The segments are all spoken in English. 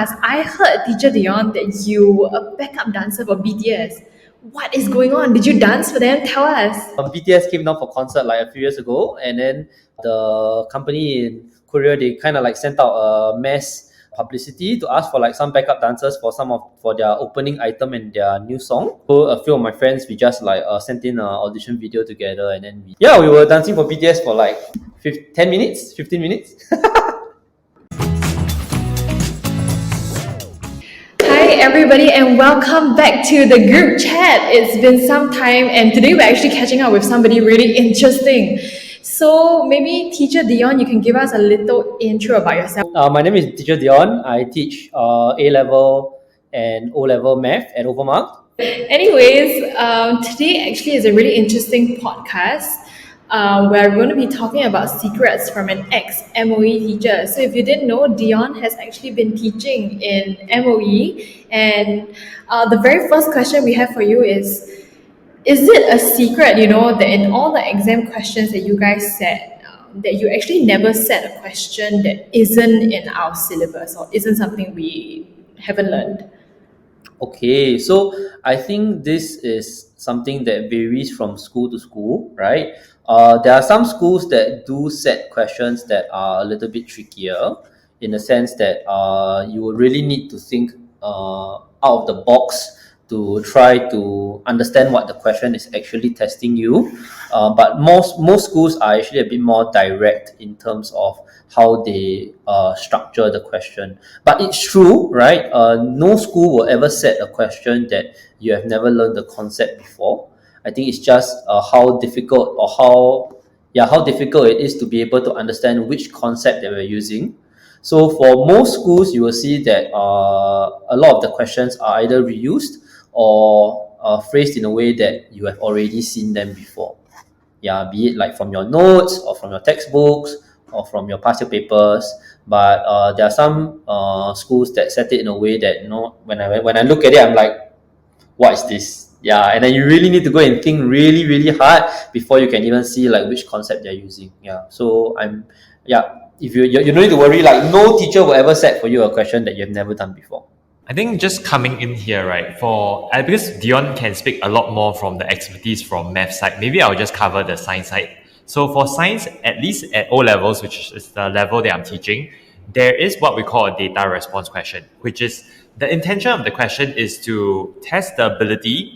I heard, Teacher Dion, that you were a backup dancer for BTS. What is going on? Did you dance for them? Tell us. BTS came down for concert like a few years ago, and then the company in Korea, they kind of like sent out a mass publicity to ask for like some backup dancers for their opening item and their new song. So a few of my friends, we just like sent in an audition video together, and then we were dancing for BTS for like 10 minutes, 15 minutes. Hi, everybody, and welcome back to the group chat. It's been some time, and today we're actually catching up with somebody really interesting. So, maybe Teacher Dion, you can give us a little intro about yourself. My name is Teacher Dion. I teach A-level and O-level math at OVERMUGGED. Anyways, today actually is a really interesting podcast where we're going to be talking about secrets from an ex-MOE teacher. So if you didn't know, Dion has actually been teaching in MOE, and the very first question we have for you is it a secret, that in all the exam questions that you guys set, that you actually never set a question that isn't in our syllabus or isn't something we haven't learned? Okay, so I think this is something that varies from school to school, right? There are some schools that do set questions that are a little bit trickier in the sense that you will really need to think out of the box to try to understand what the question is actually testing you. But most schools are actually a bit more direct in terms of how they structure the question. But it's true, right? No school will ever set a question that you have never learned the concept before. I think it's just how difficult or how difficult it is to be able to understand which concept that we're using. So for most schools, you will see that a lot of the questions are either reused or phrased in a way that you have already seen them before. Yeah, be it like from your notes or from your textbooks or from your past year papers. But there are some schools that set it in a way that when I look at it, I'm like, what is this? Yeah, and then you really need to go and think really, really hard before you can even see like which concept they're using. Yeah, so if you don't need to worry. Like no teacher will ever set for you a question that you've never done before. I think just coming in here, right, because Dion can speak a lot more from the expertise from math side, maybe I'll just cover the science side. So for science, at least at O levels, which is the level that I'm teaching, there is what we call a data response question, which is the intention of the question is to test the ability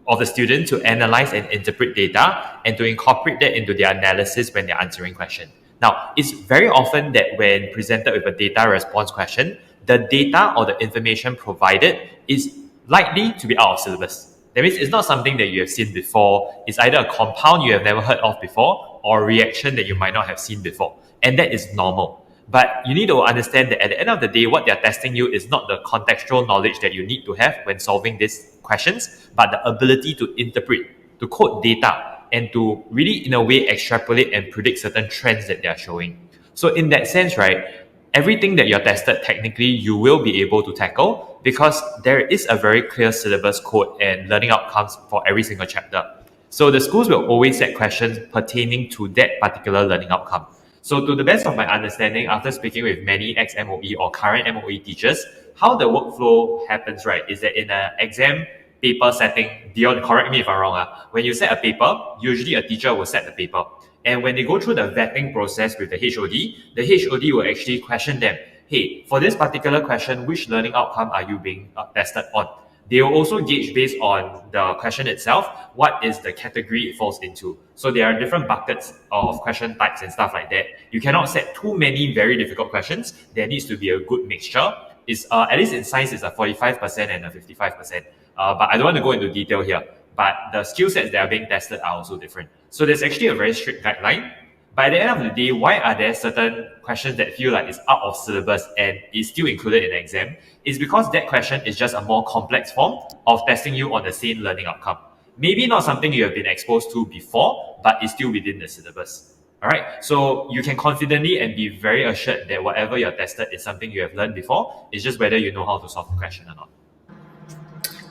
of the student to analyze and interpret data and to incorporate that into their analysis when they're answering question. Now, it's very often that when presented with a data response question, the data or the information provided is likely to be out of syllabus. That means it's not something that you have seen before. It's either a compound you have never heard of before or a reaction that you might not have seen before. And that is normal. But you need to understand that at the end of the day, what they're testing you is not the contextual knowledge that you need to have when solving these questions, but the ability to interpret, to code data, and to really, in a way, extrapolate and predict certain trends that they're showing. So in that sense, right, everything that you're tested, technically, you will be able to tackle because there is a very clear syllabus code and learning outcomes for every single chapter. So the schools will always set questions pertaining to that particular learning outcome. So to the best of my understanding, after speaking with many ex-MOE or current MOE teachers, how the workflow happens, right, is that in an exam paper setting, Dion, correct me if I'm wrong, when you set a paper, usually a teacher will set the paper. And when they go through the vetting process with the HOD will actually question them, hey, for this particular question, which learning outcome are you being tested on? They will also gauge based on the question itself, what is the category it falls into. So there are different buckets of question types and stuff like that. You cannot set too many very difficult questions. There needs to be a good mixture. It's at least in science, it's a 45% and a 55%. But I don't want to go into detail here. But the skill sets that are being tested are also different. So there's actually a very strict guideline. But at the end of the day, why are there certain questions that feel like it's out of syllabus and is still included in the exam? It's because that question is just a more complex form of testing you on the same learning outcome. Maybe not something you have been exposed to before, but it's still within the syllabus. All right, so you can confidently and be very assured that whatever you're tested is something you have learned before. It's just whether you know how to solve the question or not.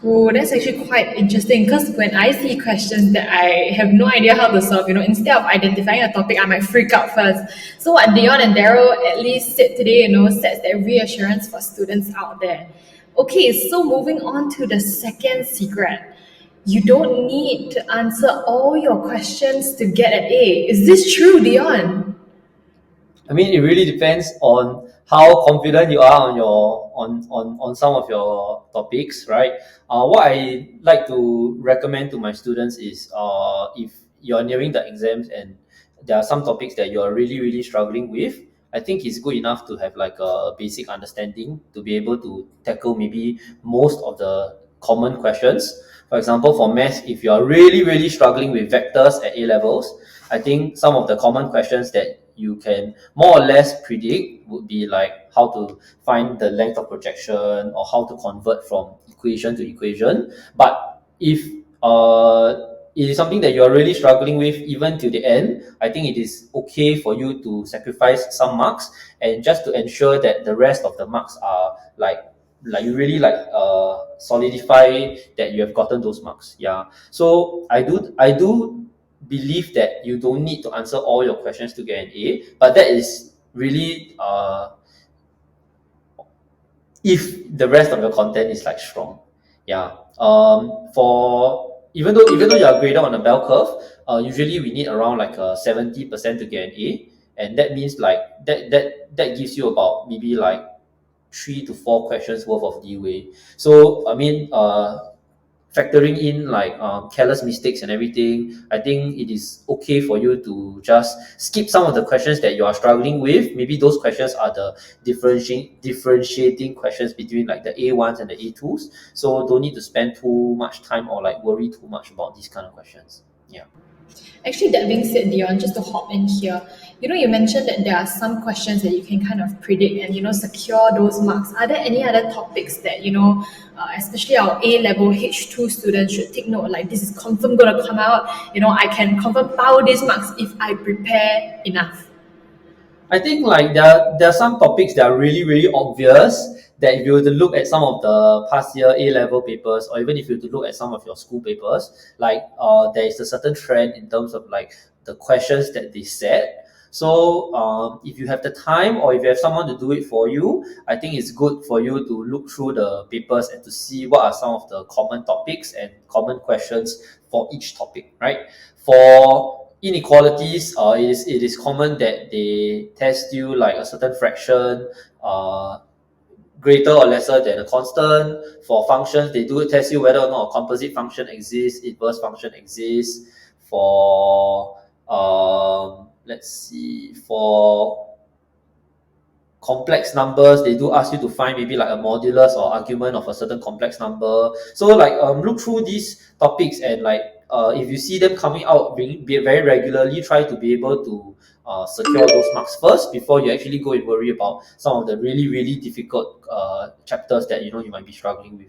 Oh, that's actually quite interesting because when I see questions that I have no idea how to solve, instead of identifying a topic, I might freak out first. So what Dion and Daryl at least said today, sets that reassurance for students out there. Okay, so moving on to the second secret. You don't need to answer all your questions to get an A. Is this true, Dion? I mean, it really depends on how confident you are on on some of your topics, right? What I like to recommend to my students is if you're nearing the exams and there are some topics that you're really struggling with, I think it's good enough to have like a basic understanding to be able to tackle maybe most of the common questions. For example, for math, if you're really struggling with vectors at A levels, I think some of the common questions that you can more or less predict would be like how to find the length of projection or how to convert from equation to equation. But if it is something that you are really struggling with even till the end, I think it is okay for you to sacrifice some marks and just to ensure that the rest of the marks are like you really solidify that you have gotten those marks. Yeah. So I do believe that you don't need to answer all your questions to get an A, but that is really if the rest of your content is like strong. Yeah. For even though you are graded on a bell curve, usually we need around like 70% to get an A, and that means like that gives you about maybe like 3 to 4 questions worth of leeway. So I mean, factoring in like careless mistakes and everything, I think it is okay for you to just skip some of the questions that you are struggling with. Maybe those questions are the differentiating questions between like the A1s and the A2s. So don't need to spend too much time or like worry too much about these kind of questions. Yeah. Actually, that being said, Dion, just to hop in here, you mentioned that there are some questions that you can kind of predict and, secure those marks. Are there any other topics that, especially our A level H2 students should take note? Like, this is confirm going to come out. I can confirm power these marks if I prepare enough. I think like there are some topics that are really obvious that if you were to look at some of the past year A level papers, or even if you were to look at some of your school papers, like there is a certain trend in terms of like the questions that they set. So if you have the time or if you have someone to do it for you, I think it's good for you to look through the papers and to see what are some of the common topics and common questions for each topic, right? For inequalities, it is common that they test you like a certain fraction, greater or lesser than a constant. For functions, they do test you whether or not a composite function exists, inverse function exists. For let's see, for complex numbers, they do ask you to find maybe like a modulus or argument of a certain complex number. So like look through these topics and like if you see them coming out be very regularly, try to be able to secure those marks first before you actually go and worry about some of the really difficult chapters that you might be struggling with.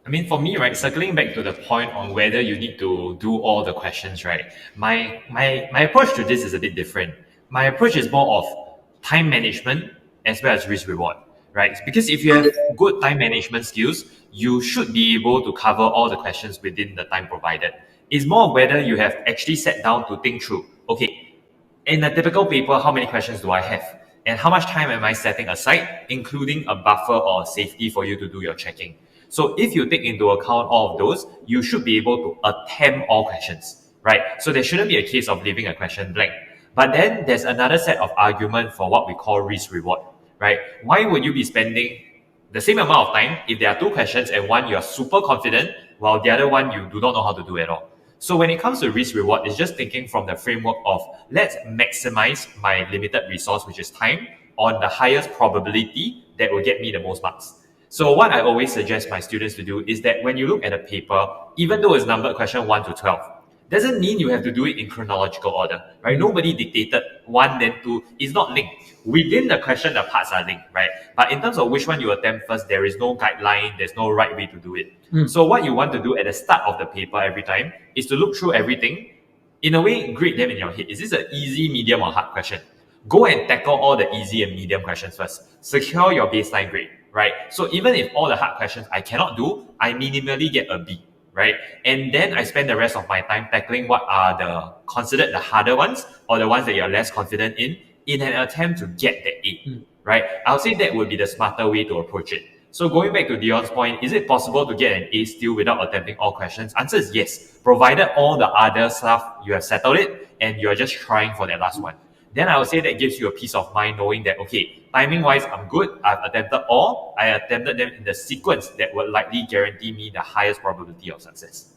I mean, for me, right, circling back to the point on whether you need to do all the questions, right? My approach to this is a bit different. My approach is more of time management as well as risk reward, right? Because if you have good time management skills, you should be able to cover all the questions within the time provided. It's more of whether you have actually sat down to think through, okay, in a typical paper, how many questions do I have? And how much time am I setting aside, including a buffer or safety for you to do your checking? So if you take into account all of those, you should be able to attempt all questions, right? So there shouldn't be a case of leaving a question blank. But then there's another set of argument for what we call risk reward, right? Why would you be spending the same amount of time if there are two questions and one you're super confident while the other one you do not know how to do at all? So when it comes to risk reward, it's just thinking from the framework of let's maximize my limited resource, which is time, on the highest probability that will get me the most marks. So what I always suggest my students to do is that when you look at a paper, even though it's numbered question 1 to 12, doesn't mean you have to do it in chronological order, right? Nobody dictated 1 then 2. It's not linked. Within the question, the parts are linked, right? But in terms of which one you attempt first, there is no guideline, there's no right way to do it. So what you want to do at the start of the paper every time is to look through everything, in a way, grade them in your head. Is this an easy, medium, or hard question? Go and tackle all the easy and medium questions first. Secure your baseline grade. right? So even if all the hard questions I cannot do, I minimally get a B, right? And then I spend the rest of my time tackling what are the considered the harder ones or the ones that you're less confident in an attempt to get the A, right? I'll say that would be the smarter way to approach it. So going back to Dion's point, is it possible to get an A still without attempting all questions? Answer is yes, provided all the other stuff you have settled it and you're just trying for that last one. Then I would say that gives you a peace of mind knowing that, okay, timing wise, I'm good. I've attempted all. I attempted them in the sequence that would likely guarantee me the highest probability of success.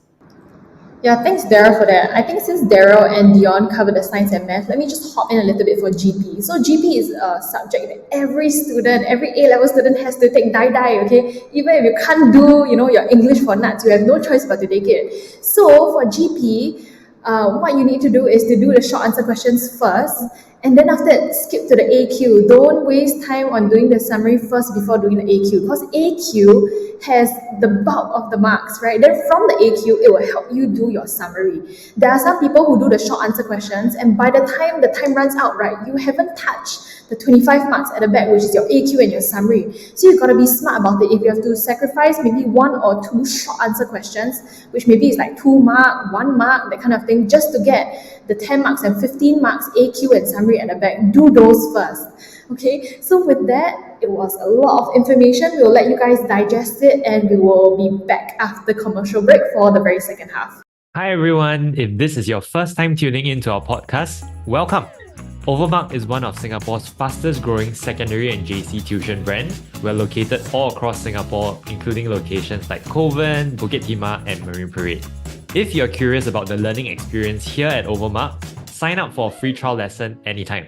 Yeah, thanks Daryl for that. I think since Daryl and Dion covered the science and math, let me just hop in a little bit for GP. So GP is a subject that every student, every A-level student has to take die, okay? Even if you can't do, your English for nuts, you have no choice but to take it. So for GP, what you need to do is to do the short answer questions first, and then after that, skip to the AQ. Don't waste time on doing the summary first before doing the AQ, because AQ has the bulk of the marks, right? Then from the AQ, it will help you do your summary. There are some people who do the short answer questions, and by the time runs out, right, you haven't touched the 25 marks at the back, which is your AQ and your summary. So you've got to be smart about it. If you have to sacrifice maybe one or two short answer questions, which maybe is like 2 mark, 1 mark, that kind of thing, just to get the 10 marks and 15 marks AQ and summary at the back, do those first. Okay, so with that, it was a lot of information. We'll let you guys digest it, and we will be back after commercial break for the very second half. Hi everyone, if this is your first time tuning into our podcast, welcome. OVERMUGGED is one of Singapore's fastest growing secondary and JC tuition brands. We're located all across Singapore, including locations like Kovan, Bukit Timah, and Marine Parade. If you're curious about the learning experience here at OVERMUGGED, sign up for a free trial lesson anytime.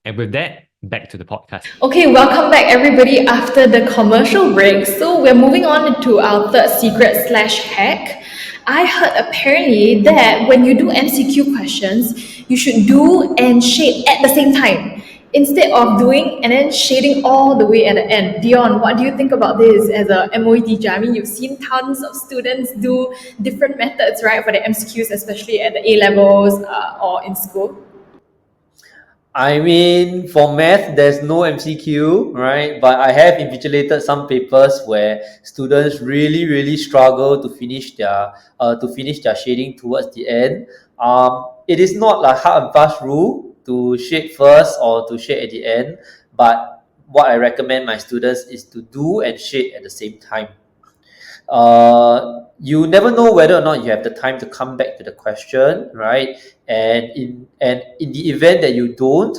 And with that, back to the podcast. Okay, welcome back everybody after the commercial break. So we're moving on to our third secret slash hack. I heard apparently that when you do MCQ questions, you should do and shade at the same time, instead of doing and then shading all the way at the end. Dion, what do you think about this as a MOE teacher? I mean, you've seen tons of students do different methods, right, for the MCQs, especially at the A-levels or in school. I mean, for math, there's no MCQ, right? But I have invigilated some papers where students really struggle to finish their shading towards the end. It is not a hard and fast rule to shade first or to shade at the end, but what I recommend my students is to do and shade at the same time. You never know whether or not you have the time to come back to the question, right? And in the event that you don't,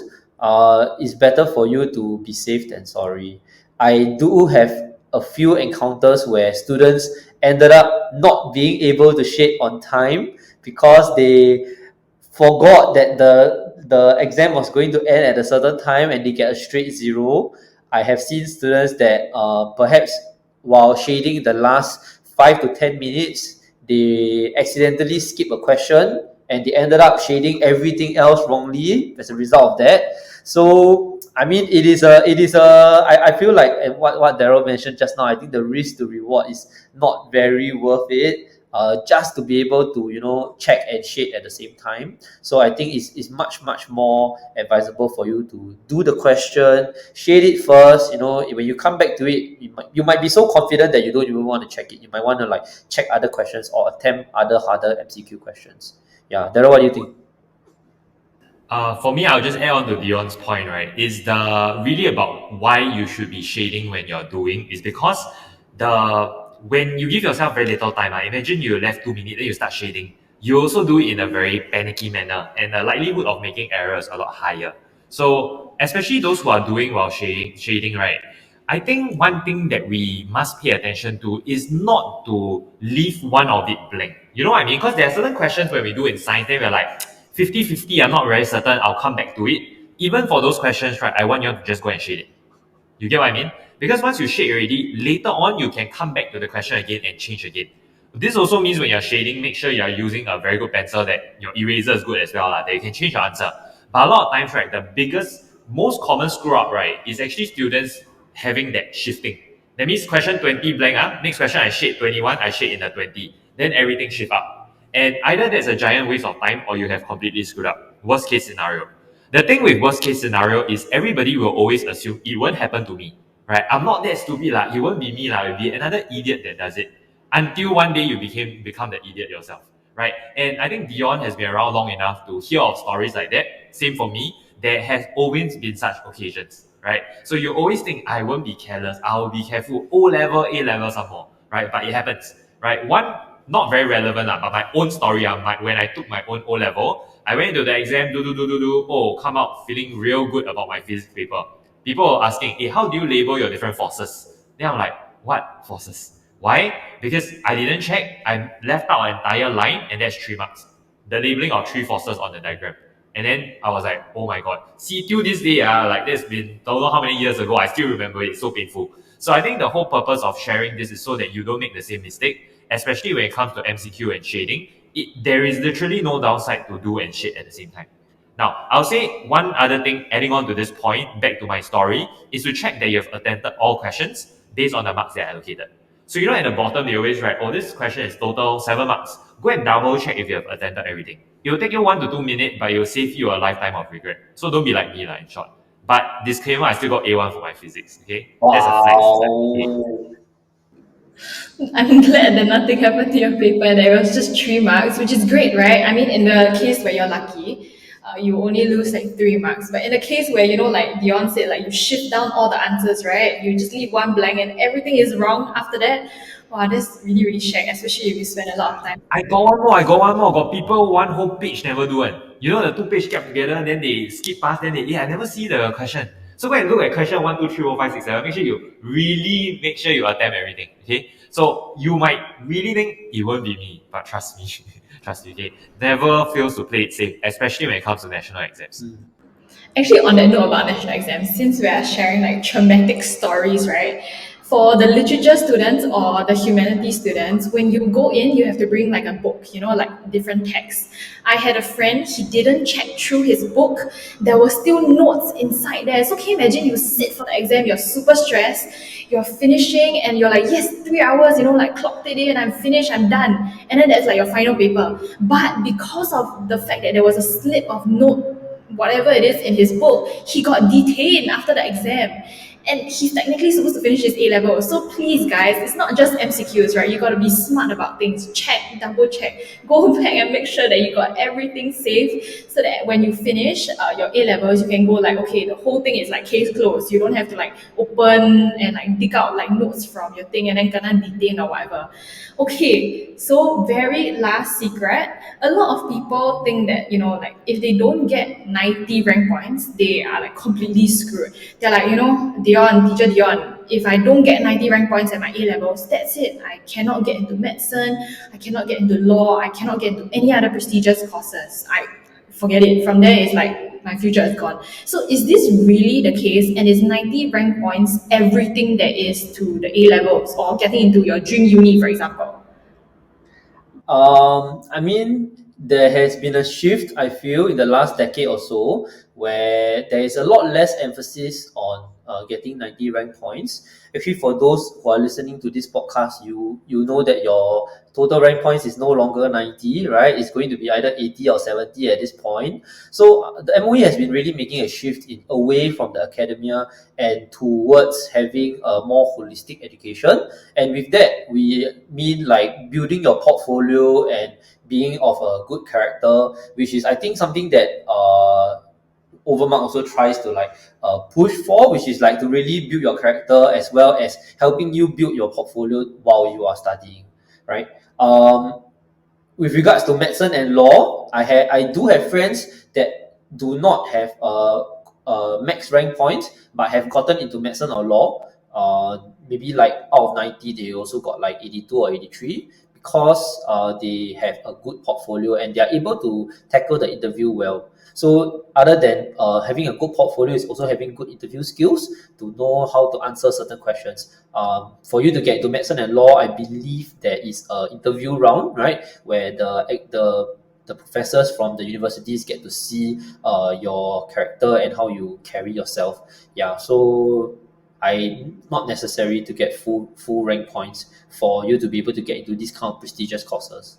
it's better for you to be safe than sorry. I do have a few encounters where students ended up not being able to shade on time because they forgot that the exam was going to end at a certain time and they get a straight 0. I have seen students that perhaps while shading the last 5 to 10 minutes, they accidentally skip a question and they ended up shading everything else wrongly as a result of that. So I mean, I feel like, and what Daryl mentioned just now, I think the risk to reward is not very worth it. Just to be able to check and shade at the same time. So I think it's much more advisable for you to do the question, shade it first. When you come back to it, you might be so confident that you don't even want to check it. You might want to check other questions or attempt other harder MCQ questions. Yeah, Daryl, what do you think? For me, I'll just add on to Dion's point, right? Is the really about why you should be shading when you're doing is because when you give yourself very little time, imagine you left 2 minutes, then you start shading. You also do it in a very panicky manner, and the likelihood of making errors a lot higher. So, especially those who are doing while shading, right? I think one thing that we must pay attention to is not to leave one of it blank. You know what I mean? Because there are certain questions when we do in science, then we're like 50-50, I'm not very certain, I'll come back to it. Even for those questions, right, I want you to just go and shade it. You get what I mean? Because once you shade already, later on you can come back to the question again and change again. This also means when you're shading, make sure you're using a very good pencil, that your eraser is good as well, that you can change your answer. But a lot of times, right, the most common screw up, right, is actually students having that shifting. That means question 20 blank, next question I shade 21, I shade in the 20. Then everything shift up. And either that's a giant waste of time or you have completely screwed up. Worst case scenario. The thing with worst case scenario is everybody will always assume it won't happen to me. right? I'm not that stupid lah. It won't be me lah. It'll be another idiot that does it. Until one day you become the idiot yourself, right? And I think Dion has been around long enough to hear of stories like that. Same for me. There has always been such occasions, right? So you always think I won't be careless. I'll be careful. O level, A level, some more, right? But it happens, right? One not very relevant lah, but my own story. When I took my own O level, I went into the exam, do. Oh, come out feeling real good about my physics paper. People were asking, hey, how do you label your different forces? Then I'm like, what forces? Why? Because I didn't check. I left out an entire line, and that's 3 marks. The labeling of 3 forces on the diagram. And then I was like, oh my god. See, till this day, like that's been don't know how many years ago, I still remember it. It's so painful. So I think the whole purpose of sharing this is so that you don't make the same mistake, especially when it comes to MCQ and shading. There is literally no downside to do and shade at the same time. Now, I'll say one other thing adding on to this point, back to my story, is to check that you have attempted all questions based on the marks that are allocated. So you know at the bottom they always write, oh, this question is total 7 marks. Go and double check if you have attempted everything. It will take you 1 to 2 minutes, but it will save you a lifetime of regret. So don't be like me, in short. But disclaimer, I still got A1 for my physics. Okay, that's a flex. Wow. I'm glad that nothing happened to your paper and it was just 3 marks, which is great, right? I mean, in the case where you're lucky, you only lose like 3 marks. But in the case where, like Dion said, like you shift down all the answers, right? You just leave one blank and everything is wrong after that. Wow, that's really, really shag, especially if you spend a lot of time. I got one more. I got one more. Got people one whole page never do one. You know the 2 page kept together, then they skip past, then I never see the question. So go and look at question 1, 2, 3, 4, 5, 6, 7. Make sure you really make sure you attempt everything. Okay. So you might really think it won't be me, but trust me, trust me. Okay. Never fails to play it safe, especially when it comes to national exams. Actually, on that note about national exams, since we are sharing like traumatic stories, right? For the literature students or the humanities students, when you go in, you have to bring like a book, like different texts. I had a friend, he didn't check through his book. There were still notes inside there. So can you imagine you sit for the exam, you're super stressed, you're finishing, and you're like, yes, 3 hours, like clocked it in, I'm finished, I'm done. And then that's like your final paper. But because of the fact that there was a slip of note, whatever it is in his book, he got detained after the exam. And he's technically supposed to finish his A level. So please, guys, it's not just MCQs, right? You got to be smart about things. Check, double check, go back and make sure that you got everything safe, so that when you finish your A levels, you can go like, okay, the whole thing is like case closed. You don't have to like open and like dig out like notes from your thing and then gonna detain or whatever. Okay, so very last secret. A lot of people think that, like if they don't get 90 rank points, they are like completely screwed. They're like, Teacher Dion, if I don't get 90 rank points at my A levels, that's it. I cannot get into medicine, I cannot get into law, I cannot get into any other prestigious courses. I forget it. From there, it's like my future is gone. So is this really the case? And is 90 rank points everything there is to the A levels or getting into your dream uni, for example? I mean, there has been a shift, I feel, in the last decade or so, where there is a lot less emphasis on getting 90 rank points. Actually, for those who are listening to this podcast, you know that your total rank points is no longer 90, right? It's going to be either 80 or 70 at this point. So the MOE has been really making a shift away from the academia and towards having a more holistic education. And with that, we mean like building your portfolio and being of a good character, which is I think something that Overmark also tries to push for, which is like to really build your character as well as helping you build your portfolio while you are studying, right? With regards to medicine and law, I do have friends that do not have max rank points but have gotten into medicine or law. Maybe like out of 90, they also got like 82 or 83 because they have a good portfolio and they are able to tackle the interview well. So other than having a good portfolio is also having good interview skills to know how to answer certain questions. For you to get into medicine and law, I believe there is an interview round, right, where the professors from the universities get to see your character and how you carry yourself. Yeah, so not necessary to get full rank points for you to be able to get into these kind of prestigious courses.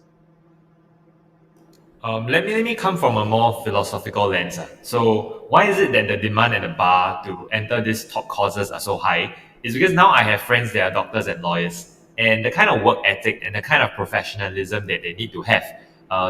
Let me come from a more philosophical lens. So why is it that the demand and the bar to enter these top courses are so high? is because now I have friends that are doctors and lawyers, and the kind of work ethic and the kind of professionalism that they need to have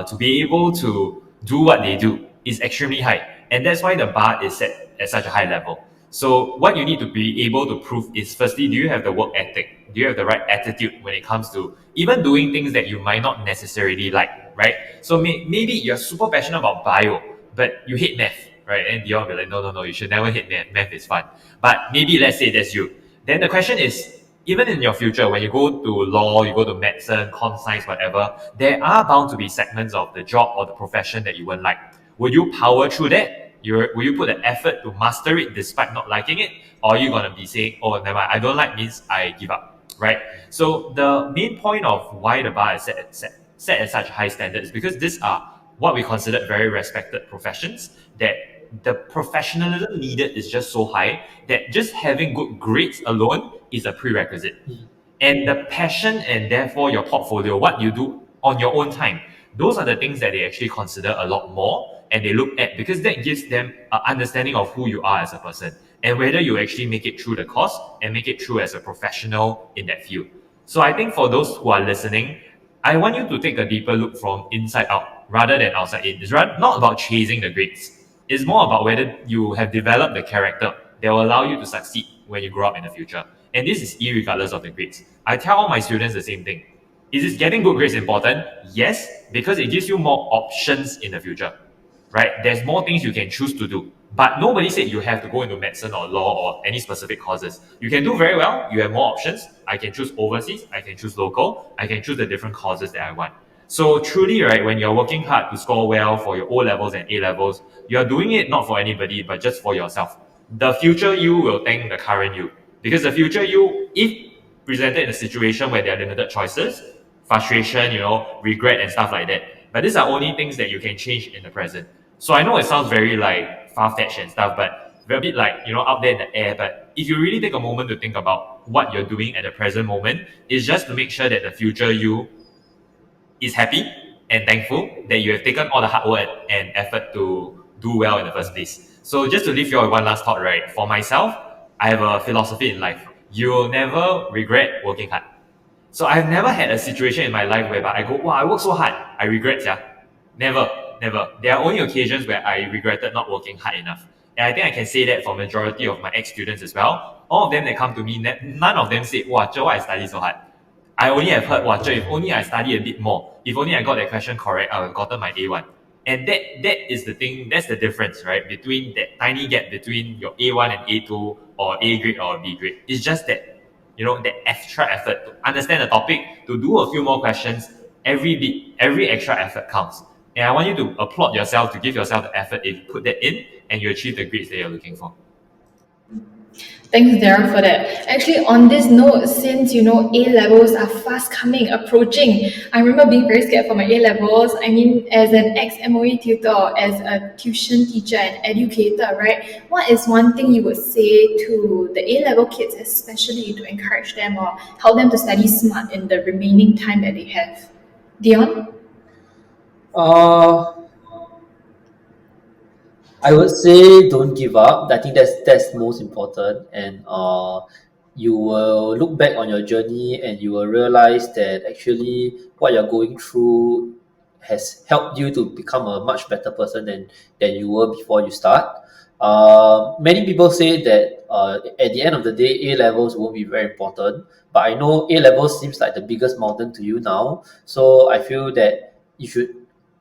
to be able to do what they do is extremely high. And that's why the bar is set at such a high level. So what you need to be able to prove is, firstly, do you have the work ethic? Do you have the right attitude when it comes to even doing things that you might not necessarily like, right? So maybe you're super passionate about bio, but you hate math, right? And Dion will be like, no, no, no, you should never hate math. Math is fun. But maybe let's say that's you. Then the question is, even in your future, when you go to law, you go to medicine, com science, whatever, there are bound to be segments of the job or the profession that you won't like. Will you power through that? Will you put the effort to master it despite not liking it? Or are you going to be saying, oh, never mind, I don't like means I give up, right? So the main point of why the bar is set at such high standards is because these are what we consider very respected professions, that the professionalism needed is just so high that just having good grades alone is a prerequisite. And the passion and therefore your portfolio, what you do on your own time, those are the things that they actually consider a lot more and they look at, because that gives them an understanding of who you are as a person and whether you actually make it through the course and make it through as a professional in that field. So I think for those who are listening, I want you to take a deeper look from inside out rather than outside in. It's not about chasing the grades. It's more about whether you have developed the character that will allow you to succeed when you grow up in the future. And this is irregardless of the grades. I tell all my students the same thing. Is getting good grades important? Yes, because it gives you more options in the future, right? There's more things you can choose to do. But nobody said you have to go into medicine or law or any specific courses. You can do very well. You have more options. I can choose overseas. I can choose local. I can choose the different courses that I want. So truly, right, when you're working hard to score well for your O levels and A levels, you're doing it not for anybody, but just for yourself. The future you will thank the current you. Because the future you, if presented in a situation where there are limited choices, frustration, regret and stuff like that. But these are only things that you can change in the present. So I know it sounds very like far-fetched and stuff, but very bit like, out there in the air. But if you really take a moment to think about what you're doing at the present moment, it's just to make sure that the future you is happy and thankful that you have taken all the hard work and effort to do well in the first place. So just to leave you with one last thought, right? For myself, I have a philosophy in life. You'll never regret working hard. So I've never had a situation in my life whereby I go, wow, I work so hard, I regret, yeah. Never, never. There are only occasions where I regretted not working hard enough. And I think I can say that for majority of my ex-students as well. All of them that come to me, none of them say, wow, Joe, why I study so hard. I only have heard, wow, Joe, if only I study a bit more, if only I got that question correct, I would have gotten my A1. And that is the thing, that's the difference, right? Between that tiny gap between your A1 and A2 or A grade or B grade. It's just that, that extra effort to understand the topic, to do a few more questions, every bit, every extra effort counts. And I want you to applaud yourself, to give yourself the effort if you put that in and you achieve the grades that you're looking for. Thanks, Darren, for that. Actually, on this note, since A levels are fast coming, approaching, I remember being very scared for my A levels. I mean, as an ex-MOE tutor, as a tuition teacher and educator, right? What is one thing you would say to the A level kids, especially to encourage them or help them to study smart in the remaining time that they have? Dion? Uh, I would say don't give up. I think that's most important, and you will look back on your journey and you will realize that actually what you're going through has helped you to become a much better person than you were before you start. Many people say that at the end of the day, A levels won't be very important, but I know A levels seems like the biggest mountain to you now. So I feel that you should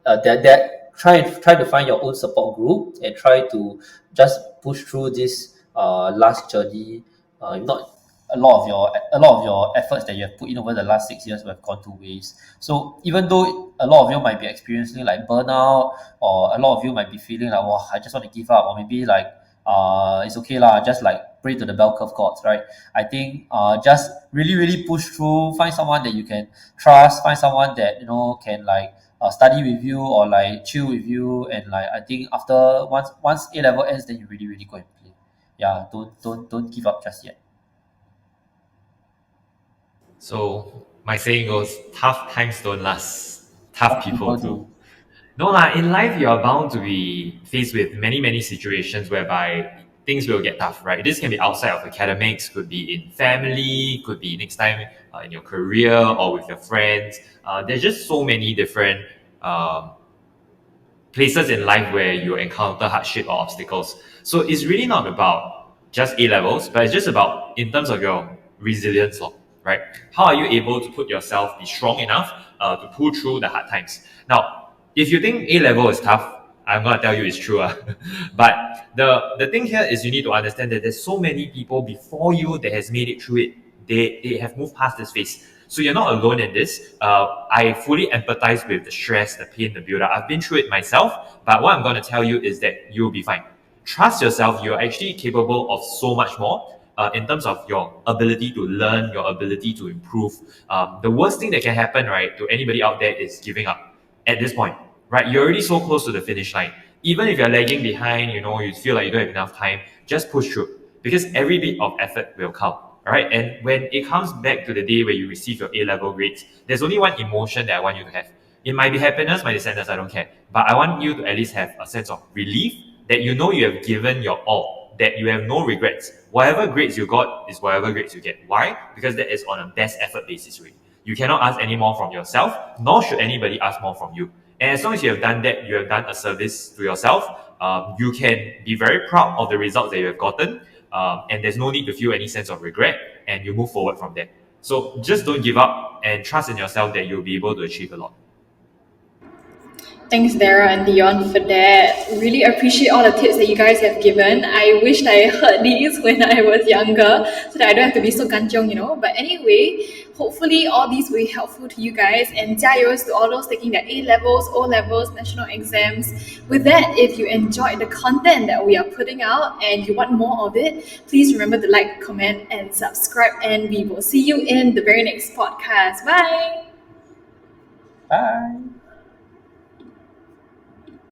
that try to find your own support group and try to just push through this last journey. If not, a lot of your efforts that you have put in over the last 6 years will have gone to waste. So even though a lot of you might be experiencing like burnout, or a lot of you might be feeling like, wow, I just want to give up, or maybe like it's okay lah, just like pray to the bell curve gods, right? I think just really really push through, find someone that you can trust, find someone that can like study with you or like chill with you, and like I think after once A level ends, then you really really go and play. Yeah, don't give up just yet. So my saying goes, tough times don't last. Tough people People do. do. No lah, in life you are bound to be faced with many, many situations whereby things will get tough, right? This can be outside of academics, could be in family, could be next time in your career or with your friends. There's just so many different places in life where you encounter hardship or obstacles. So it's really not about just A levels, but it's just about in terms of your resilience, right? How are you able to put yourself, be strong enough to pull through the hard times? Now, if you think A level is tough, I'm gonna tell you it's true. But the thing here is you need to understand that there's so many people before you that has made it through it. They have moved past this phase. So you're not alone in this. I fully empathize with the stress, the pain, the build-up. I've been through it myself, but what I'm going to tell you is that you'll be fine. Trust yourself. You're actually capable of so much more in terms of your ability to learn, your ability to improve. The worst thing that can happen, right, to anybody out there is giving up at this point, right? You're already so close to the finish line. Even if you're lagging behind, you feel like you don't have enough time, just push through because every bit of effort will count. All right. And when it comes back to the day where you receive your A level grades, there's only one emotion that I want you to have. It might be happiness, might be sadness, I don't care. But I want you to at least have a sense of relief that you know you have given your all, that you have no regrets. Whatever grades you got is whatever grades you get. Why? Because that is on a best effort basis, really. You cannot ask any more from yourself, nor should anybody ask more from you. And as long as you have done that, you have done a service to yourself. You can be very proud of the results that you have gotten. And there's no need to feel any sense of regret, and you move forward from there. So just don't give up and trust in yourself that you'll be able to achieve a lot. Thanks, Dara and Dion, for that. Really appreciate all the tips that you guys have given. I wished I heard these when I was younger so that I don't have to be so kanchiong. But anyway, hopefully all these will be helpful to you guys. And jiayos to all those taking their A levels, O levels, national exams. With that, if you enjoyed the content that we are putting out and you want more of it, please remember to like, comment, and subscribe. And we will see you in the very next podcast. Bye. Bye.